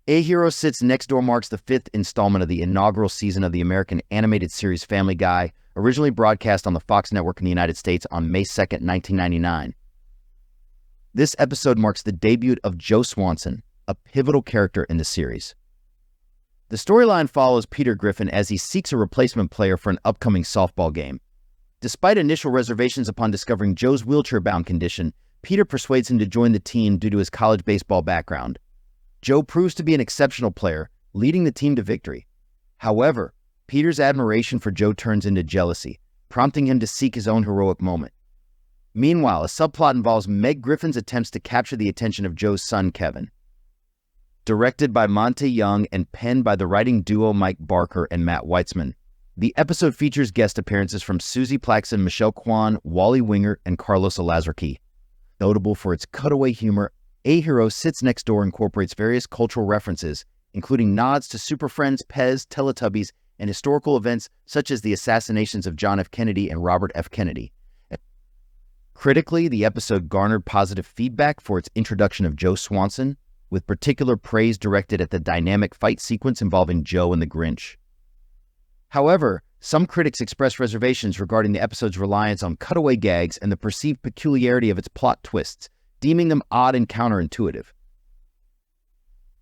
A Hero Sits Next Door marks the fifth installment of the inaugural season of the American animated series Family Guy, originally broadcast on the Fox network in the United States on May 2nd, 1999. This episode marks the debut of Joe Swanson, a pivotal character in the series. The storyline follows Peter Griffin as he seeks a replacement player for an upcoming softball game. Despite initial reservations upon discovering Joe's wheelchair-bound condition, Peter persuades him to join the team due to his college baseball background. Joe proves to be an exceptional player, leading the team to victory. However, Peter's admiration for Joe turns into jealousy, prompting him to seek his own heroic moment. Meanwhile, a subplot involves Meg Griffin's attempts to capture the attention of Joe's son, Kevin. Directed by Monte Young and penned by the writing duo Mike Barker and Matt Weitzman, the episode features guest appearances from Susie Plaxton, Michelle Kwan, Wally Winger, and Carlos Alazraqui. Notable for its cutaway humor, A Hero Sits Next Door incorporates various cultural references, including nods to Super Friends, Pez, Teletubbies, and historical events such as the assassinations of John F. Kennedy and Robert F. Kennedy. Critically, the episode garnered positive feedback for its introduction of Joe Swanson, with particular praise directed at the dynamic fight sequence involving Joe and the Grinch. However, some critics expressed reservations regarding the episode's reliance on cutaway gags and the perceived peculiarity of its plot twists, deeming them odd and counterintuitive.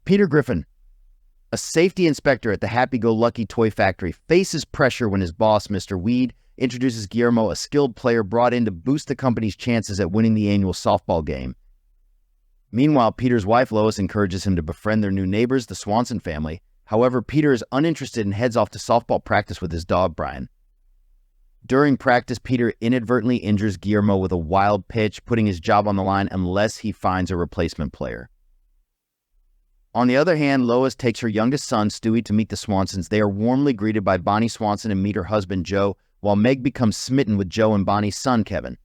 Peter Griffin, a safety inspector at the Happy-Go-Lucky toy factory, faces pressure when his boss, Mr. Weed, introduces Guillermo, a skilled player brought in to boost the company's chances at winning the annual softball game. Meanwhile, Peter's wife, Lois, encourages him to befriend their new neighbors, the Swanson family. However, Peter is uninterested and heads off to softball practice with his dog, Brian. During practice, Peter inadvertently injures Guillermo with a wild pitch, putting his job on the line unless he finds a replacement player. On the other hand, Lois takes her youngest son, Stewie, to meet the Swansons. They are warmly greeted by Bonnie Swanson and meet her husband, Joe, while Meg becomes smitten with Joe and Bonnie's son, Kevin.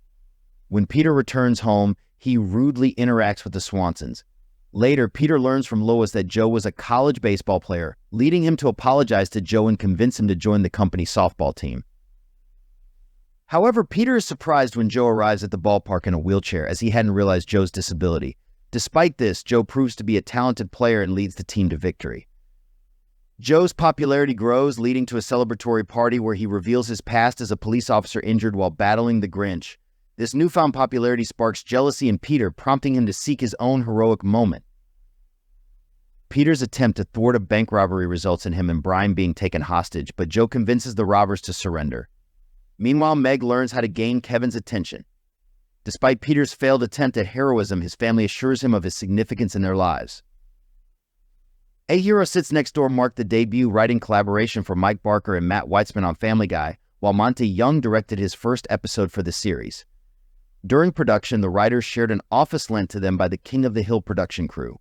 When Peter returns home, he rudely interacts with the Swansons. Later, Peter learns from Lois that Joe was a college baseball player, leading him to apologize to Joe and convince him to join the company softball team. However, Peter is surprised when Joe arrives at the ballpark in a wheelchair, as he hadn't realized Joe's disability. Despite this, Joe proves to be a talented player and leads the team to victory. Joe's popularity grows, leading to a celebratory party where he reveals his past as a police officer injured while battling the Grinch. This newfound popularity sparks jealousy in Peter, prompting him to seek his own heroic moment. Peter's attempt to thwart a bank robbery results in him and Brian being taken hostage, but Joe convinces the robbers to surrender. Meanwhile, Meg learns how to gain Kevin's attention. Despite Peter's failed attempt at heroism, his family assures him of his significance in their lives. A Hero Sits Next Door marked the debut writing collaboration for Mike Barker and Matt Weitzman on Family Guy, while Monte Young directed his first episode for the series. During production, the writers shared an office lent to them by the King of the Hill production crew.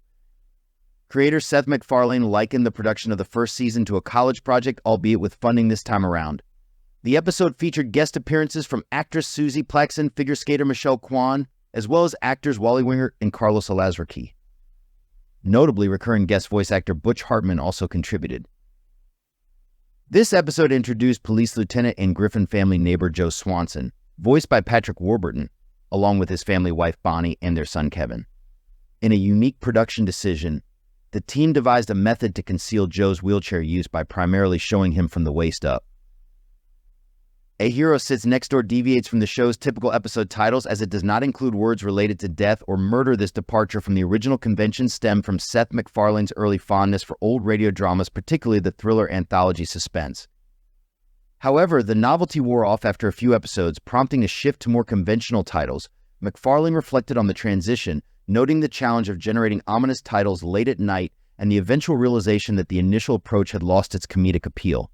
Creator Seth MacFarlane likened the production of the first season to a college project, albeit with funding this time around. The episode featured guest appearances from actress Susie Plaxton, figure skater Michelle Kwan, as well as actors Wally Winger and Carlos Alazraqui. Notably, recurring guest voice actor Butch Hartman also contributed. This episode introduced Police Lieutenant and Griffin family neighbor Joe Swanson, voiced by Patrick Warburton, along with his family wife Bonnie and their son Kevin. In a unique production decision, the team devised a method to conceal Joe's wheelchair use by primarily showing him from the waist up. A Hero Sits Next Door deviates from the show's typical episode titles as it does not include words related to death or murder. This departure from the original convention stemmed from Seth MacFarlane's early fondness for old radio dramas, particularly the thriller anthology Suspense. However, the novelty wore off after a few episodes, prompting a shift to more conventional titles. MacFarlane reflected on the transition, noting the challenge of generating ominous titles late at night and the eventual realization that the initial approach had lost its comedic appeal.